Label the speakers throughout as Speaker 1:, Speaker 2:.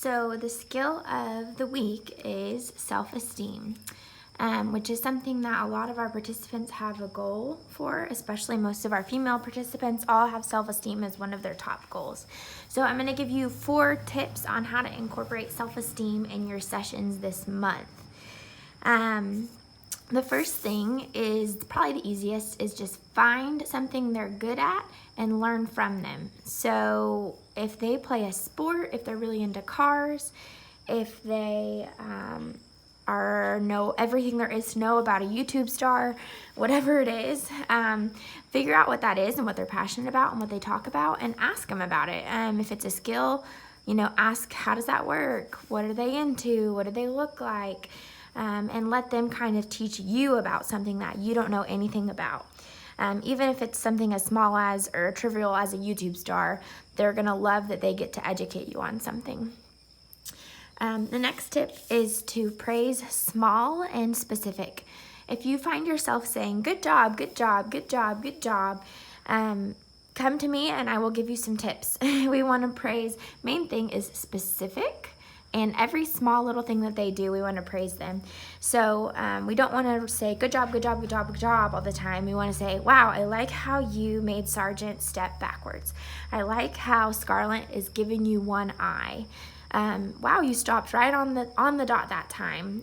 Speaker 1: So the skill of the week is self-esteem, which is something that a lot of our participants have a goal for, especially most of our female participants all have self-esteem as one of their top goals. So I'm going to give you 4 tips on how to incorporate self-esteem in your sessions this month. The first thing is probably the easiest is just find something they're good at and learn from them. So if they play a sport, if they're really into cars, if they know everything there is to know about a YouTube star, whatever it is, figure out what that is and what they're passionate about and what they talk about and ask them about it. If it's a skill, ask how does that work? What are they into? What do they look like? And let them kind of teach you about something that you don't know anything about. Even if it's something as small as or trivial as a YouTube star, they're gonna love that they get to educate you on something. The next tip is to praise small and specific. If you find yourself saying, good job, good job, good job, good job, come to me and I will give you some tips. We wanna praise, main thing is specific, and every small little thing that they do, we want to praise them. So we don't want to say, good job, good job, good job, good job all the time. We want to say, wow, I like how you made Sergeant step backwards. I like how Scarlett is giving you one eye. Wow, you stopped right on the dot that time.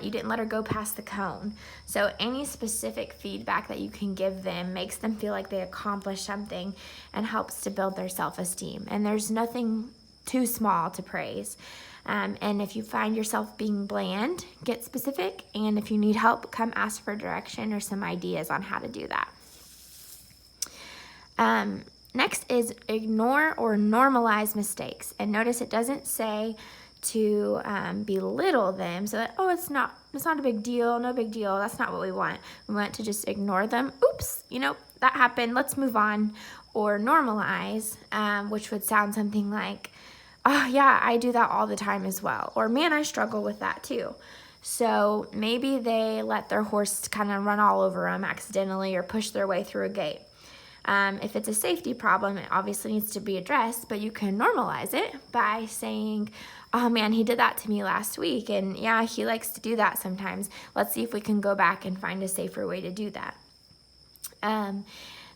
Speaker 1: You didn't let her go past the cone. So any specific feedback that you can give them makes them feel like they accomplished something and helps to build their self-esteem. And there's nothing too small to praise. And if you find yourself being bland, get specific. And if you need help, come ask for direction or some ideas on how to do that. Next is ignore or normalize mistakes. And notice it doesn't say to belittle them so that, it's not a big deal, no big deal. That's not what we want. We want to just ignore them. Oops, that happened, let's move on. Or normalize, which would sound something like, oh yeah, I do that all the time as well. Or man, I struggle with that too. So maybe they let their horse kind of run all over them accidentally or push their way through a gate. If it's a safety problem, it obviously needs to be addressed, but you can normalize it by saying, oh man, he did that to me last week. And yeah, he likes to do that sometimes. Let's see if we can go back and find a safer way to do that.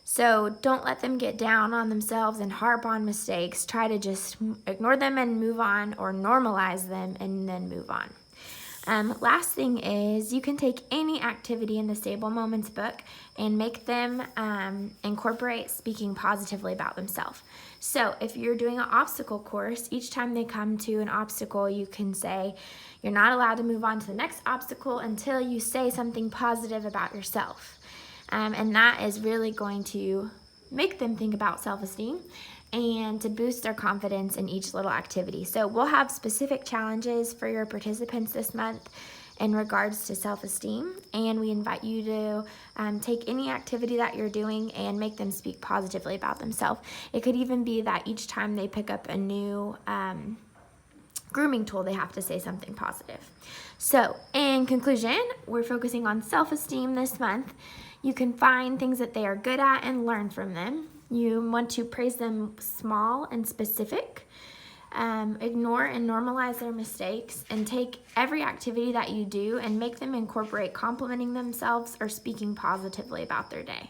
Speaker 1: So don't let them get down on themselves and harp on mistakes. Try to just ignore them and move on, or normalize them and then move on. Last thing is you can take any activity in the Stable Moments book and make them incorporate speaking positively about themselves. So if you're doing an obstacle course, each time they come to an obstacle, you can say, you're not allowed to move on to the next obstacle until you say something positive about yourself. And that is really going to make them think about self-esteem and to boost their confidence in each little activity. So we'll have specific challenges for your participants this month in regards to self-esteem, and we invite you to take any activity that you're doing and make them speak positively about themselves. It could even be that each time they pick up a new grooming tool, they have to say something positive. So in conclusion, we're focusing on self-esteem this month. You can find things that they are good at and learn from them. You want to praise them small and specific. Ignore and normalize their mistakes, and take every activity that you do and make them incorporate complimenting themselves or speaking positively about their day.